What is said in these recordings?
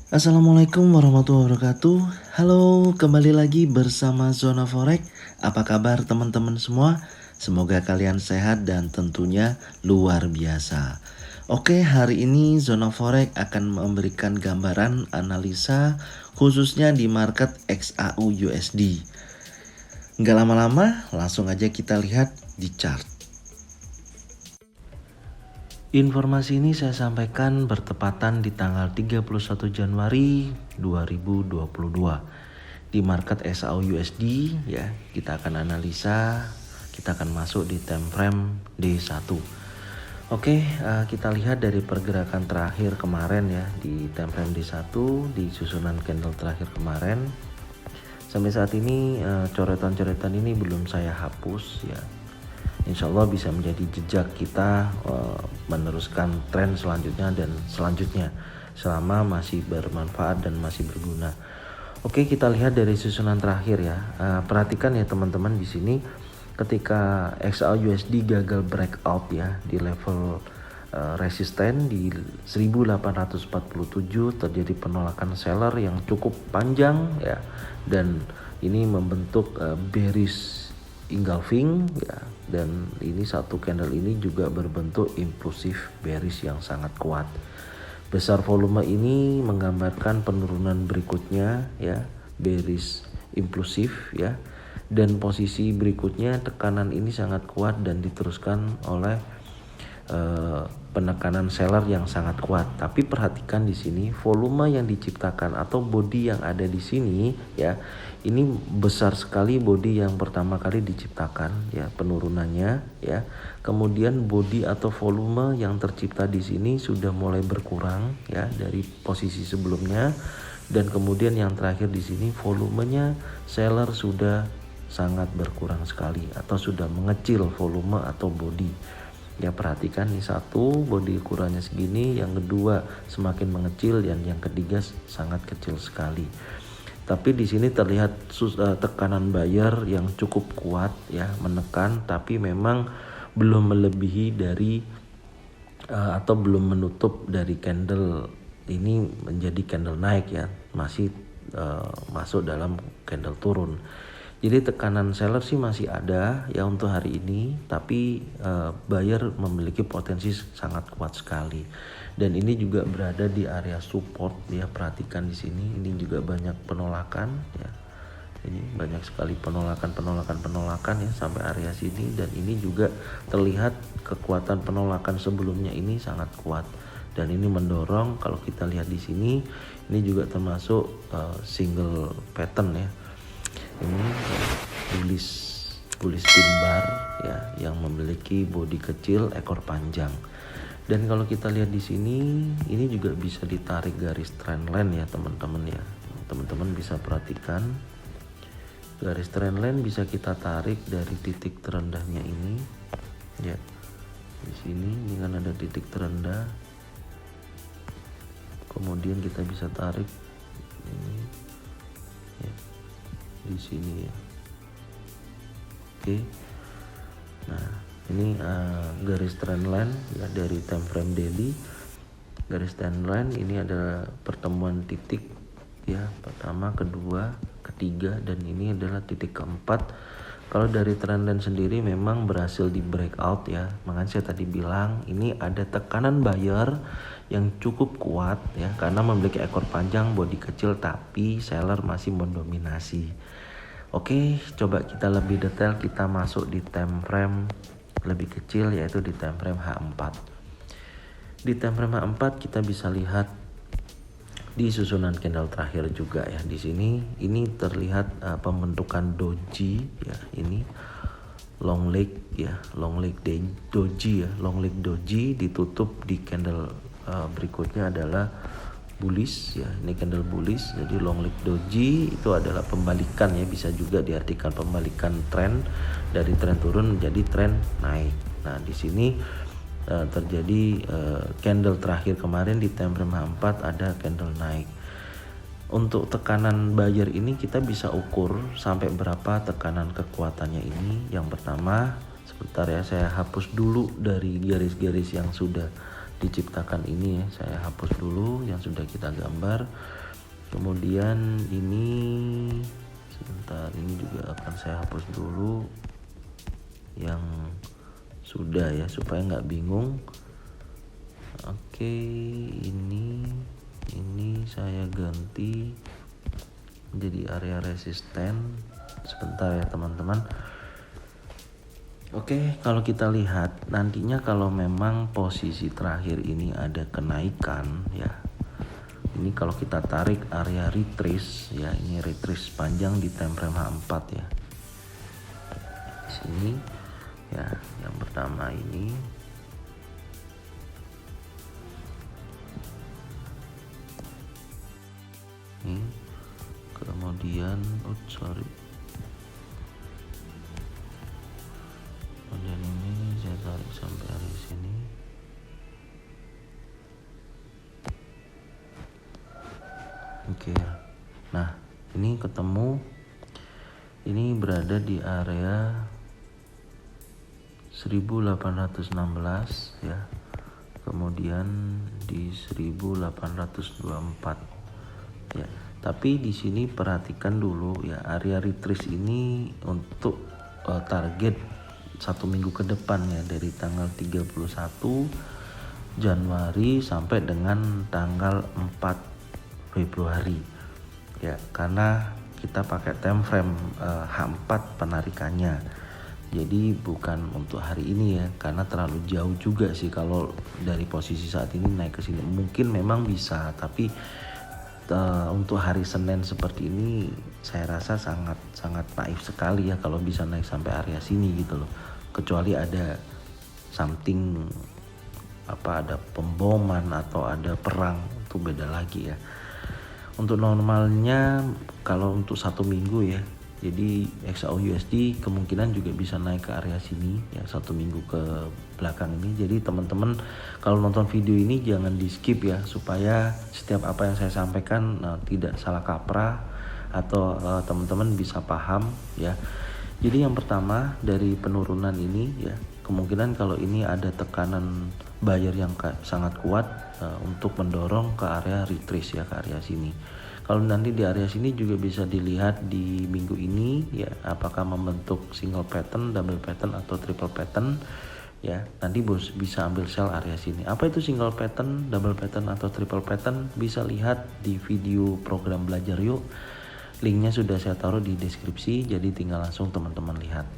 Assalamualaikum warahmatullahi wabarakatuh. Halo, kembali lagi bersama Zona Forex. Apa kabar teman-teman semua? Semoga kalian sehat dan tentunya luar biasa. Oke, hari ini Zona Forex akan memberikan gambaran analisa khususnya di market XAU USD. Nggak lama-lama, langsung aja kita lihat di chart. Informasi ini saya sampaikan bertepatan di tanggal 31 Januari 2022 di market XAU USD ya. Kita akan analisa, kita akan masuk di time frame D1. Oke, kita lihat dari pergerakan terakhir kemarin ya di time frame D1 di susunan candle terakhir kemarin. Sampai saat ini coretan-coretan ini belum saya hapus ya. Insya Allah bisa menjadi jejak kita meneruskan tren selanjutnya dan selanjutnya selama masih bermanfaat dan masih berguna. Oke, kita lihat dari susunan terakhir ya. Perhatikan ya teman-teman di sini ketika XAU USD gagal breakout ya di level resisten di 1847 terjadi penolakan seller yang cukup panjang ya, dan ini membentuk bearish engulfing ya, dan ini satu candle ini juga berbentuk impulsif bearish yang sangat kuat. Besar volume ini menggambarkan penurunan berikutnya ya, bearish impulsif ya, dan posisi berikutnya tekanan ini sangat kuat dan diteruskan oleh penekanan seller yang sangat kuat. Tapi perhatikan di sini volume yang diciptakan atau body yang ada di sini ya, ini besar sekali body yang pertama kali diciptakan ya, penurunannya ya. Kemudian body atau volume yang tercipta di sini sudah mulai berkurang ya dari posisi sebelumnya, dan kemudian yang terakhir di sini volumenya seller sudah sangat berkurang sekali atau sudah mengecil volume atau body. Ya, perhatikan nih, satu body ukurannya segini, yang kedua semakin mengecil, dan yang ketiga sangat kecil sekali. Tapi di sini terlihat tekanan buyer yang cukup kuat ya, menekan, tapi memang belum melebihi dari atau belum menutup dari candle ini menjadi candle naik ya, masih masuk dalam candle turun. Jadi tekanan seller sih masih ada ya untuk hari ini, tapi buyer memiliki potensi sangat kuat sekali. Dan ini juga berada di area support ya, perhatikan di sini ini juga banyak penolakan ya. Ini banyak sekali penolakan ya sampai area sini, dan ini juga terlihat kekuatan penolakan sebelumnya ini sangat kuat. Dan ini mendorong, kalau kita lihat di sini ini juga termasuk single pattern ya. Ini bullish pin bar ya, yang memiliki body kecil, ekor panjang. Dan kalau kita lihat di sini ini juga bisa ditarik garis trendline ya teman-teman ya. Teman-teman bisa perhatikan garis trendline bisa kita tarik dari titik terendahnya ini ya. Di sini ini kan ada titik terendah. Kemudian kita bisa tarik ini ya, di sini ya. Oke. Nah, ini garis trendline ya dari time frame daily. Garis trendline ini adalah pertemuan titik ya, pertama, kedua, ketiga, dan ini adalah titik keempat. Kalau dari trendline sendiri memang berhasil di breakout ya. Makanya saya tadi bilang ini ada tekanan buyer yang cukup kuat ya, karena memiliki ekor panjang, body kecil, tapi seller masih mendominasi. Oke, coba kita lebih detail, kita masuk di time frame lebih kecil, yaitu di time frame H4. Di time frame H4 kita bisa lihat di susunan candle terakhir juga ya. Di sini ini terlihat pembentukan doji ya, ini long leg ya, long leg doji ya, long leg doji ditutup di candle berikutnya adalah bullish ya, ini candle bullish. Jadi long leg doji itu adalah pembalikan ya, bisa juga diartikan pembalikan tren dari tren turun menjadi tren naik. Nah, di sini terjadi candle terakhir kemarin di time frame H4 ada candle naik. Untuk tekanan buyer ini kita bisa ukur sampai berapa tekanan kekuatannya ini. Yang pertama, sebentar ya, saya hapus dulu dari garis-garis yang sudah diciptakan ini ya. Saya hapus dulu yang sudah kita gambar. Kemudian ini sebentar, ini juga akan saya hapus dulu yang sudah ya, supaya nggak bingung. Oke, ini saya ganti jadi area resisten. Sebentar ya teman-teman. Oke, kalau kita lihat nantinya kalau memang posisi terakhir ini ada kenaikan ya. Ini kalau kita tarik area retrace ya, ini retrace panjang di time frame H4 ya. Di sini ya, yang pertama ini. Kemudian kemudian ini saya tarik sampai hari sini. Oke. Nah, ini ketemu, ini berada di area 1816 ya. Kemudian di 1824 ya. Tapi di sini perhatikan dulu ya, area retrace ini untuk target 1 minggu ke depan ya, dari tanggal 31 Januari sampai dengan tanggal 4 Februari ya, karena kita pakai time frame H4 penarikannya. Jadi bukan untuk hari ini ya, karena terlalu jauh juga sih kalau dari posisi saat ini naik ke sini. Mungkin memang bisa, tapi untuk hari Senin seperti ini saya rasa sangat naif sekali ya kalau bisa naik sampai area sini gitu loh. Kecuali ada something ada pemboman atau ada perang, itu beda lagi ya. Untuk normalnya kalau untuk 1 minggu ya, jadi XAU/USD kemungkinan juga bisa naik ke area sini ya 1 minggu ke belakang ini. Jadi teman-teman kalau nonton video ini jangan di skip ya, supaya setiap apa yang saya sampaikan tidak salah kaprah atau teman-teman bisa paham ya. Jadi yang pertama dari penurunan ini ya, kemungkinan kalau ini ada tekanan buyer yang sangat kuat untuk mendorong ke area retrace ya, ke area sini. Kalau nanti di area sini juga bisa dilihat di minggu ini ya, apakah membentuk single pattern, double pattern atau triple pattern ya. Nanti bos bisa ambil sell area sini. Apa itu single pattern, double pattern atau triple pattern? Bisa lihat di video program belajar yuk. Linknya sudah saya taruh di deskripsi, jadi tinggal langsung teman-teman lihat.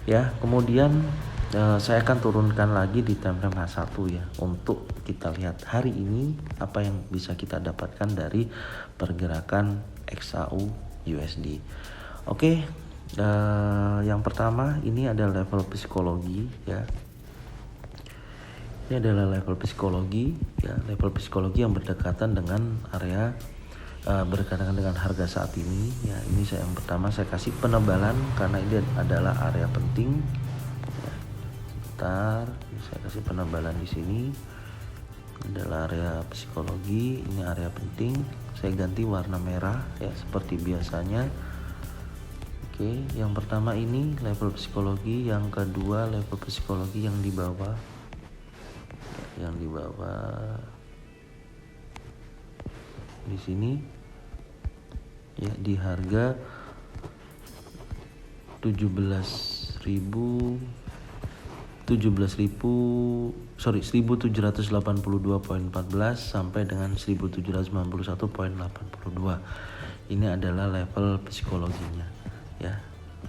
Ya, kemudian saya akan turunkan lagi di time frame H1 ya, untuk kita lihat hari ini apa yang bisa kita dapatkan dari pergerakan XAU/USD. Oke, yang pertama ini adalah level psikologi ya. Ini adalah level psikologi ya, level psikologi yang berdekatan dengan area berdekatan dengan harga saat ini ya. Ini yang pertama saya kasih penebalan karena ini adalah area penting. Saya kasih penebalan di sini. Adalah area psikologi, ini area penting. Saya ganti warna merah ya seperti biasanya. Oke, yang pertama ini level psikologi, yang kedua level psikologi yang di bawah. Yang di bawah di sini ya, di harga 1782.14 sampai dengan 1791.82. Ini adalah level psikologinya ya.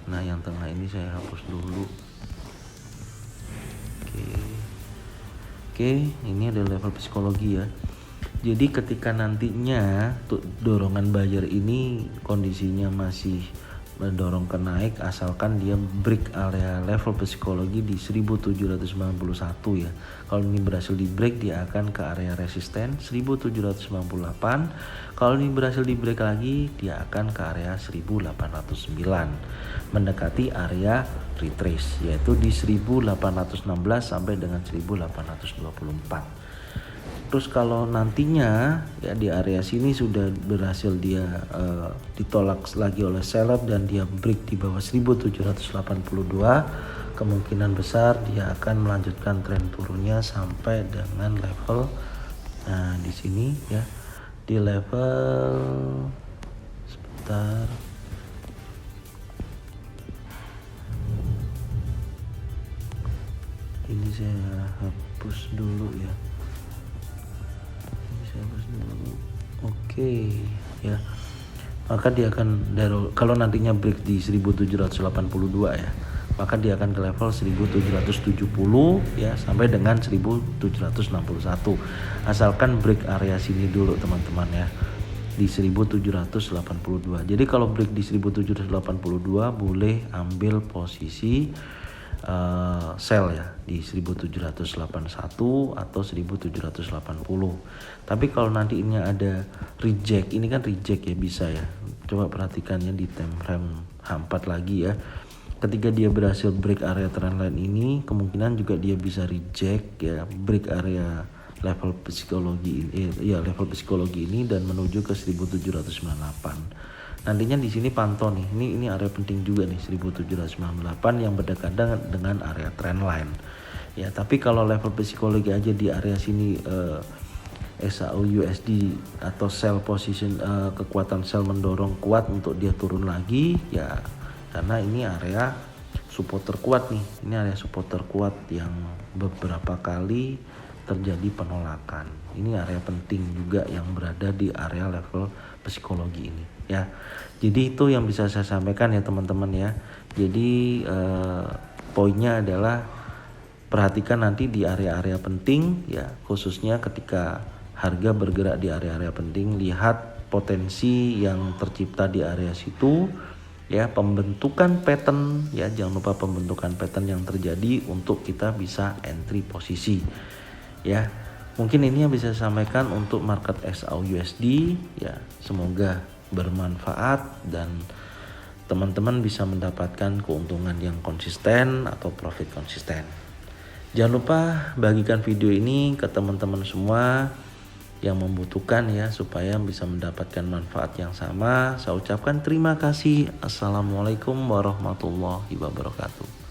Nah, yang tengah ini saya hapus dulu. Oke, ini adalah level psikologi ya. Jadi ketika nantinya dorongan buyer ini kondisinya masih mendorong ke naik, asalkan dia break area level psikologi di 1791 ya. Kalau ini berhasil di break, dia akan ke area resisten 1798. Kalau ini berhasil di break lagi, dia akan ke area 1809, mendekati area retrace yaitu di 1816 sampai dengan 1824. Terus kalau nantinya ya di area sini sudah berhasil dia ditolak lagi oleh seller dan dia break di bawah 1782, kemungkinan besar dia akan melanjutkan tren turunnya sampai dengan level, nah di sini ya, di level, sebentar, ini saya hapus dulu ya, ini saya hapus dulu. Oke ya, maka dia akan kalau nantinya break di 1782 ya, maka dia akan ke level 1770 ya sampai dengan 1761, asalkan break area sini dulu teman-teman ya, di 1782. Jadi kalau break di 1782 boleh ambil posisi sell ya di 1781 atau 1780. Tapi kalau nanti ini ada reject, ini kan reject ya, bisa ya, coba perhatikannya di time frame H4 lagi ya. Ketika dia berhasil break area trendline ini, kemungkinan juga dia bisa reject ya, break area level psikologi level psikologi ini dan menuju ke 1798. Nantinya di sini pantau nih, ini area penting juga nih 1798 yang berdekatan dengan area trendline. Ya, tapi kalau level psikologi aja di area sini SAU USD atau sell position, kekuatan sell mendorong kuat untuk dia turun lagi ya, karena ini area support terkuat nih. Ini area support terkuat yang beberapa kali terjadi penolakan. Ini area penting juga yang berada di area level psikologi ini ya. Jadi itu yang bisa saya sampaikan ya teman-teman ya. Jadi poinnya adalah perhatikan nanti di area-area penting ya, khususnya ketika harga bergerak di area-area penting, lihat potensi yang tercipta di area situ ya, pembentukan pattern ya, jangan lupa pembentukan pattern yang terjadi untuk kita bisa entry posisi ya. Mungkin ini yang bisa saya sampaikan untuk market SAU USD ya, semoga bermanfaat dan teman-teman bisa mendapatkan keuntungan yang konsisten atau profit konsisten. Jangan lupa bagikan video ini ke teman-teman semua yang membutuhkan ya, supaya bisa mendapatkan manfaat yang sama. Saya ucapkan terima kasih. Assalamualaikum warahmatullahi wabarakatuh.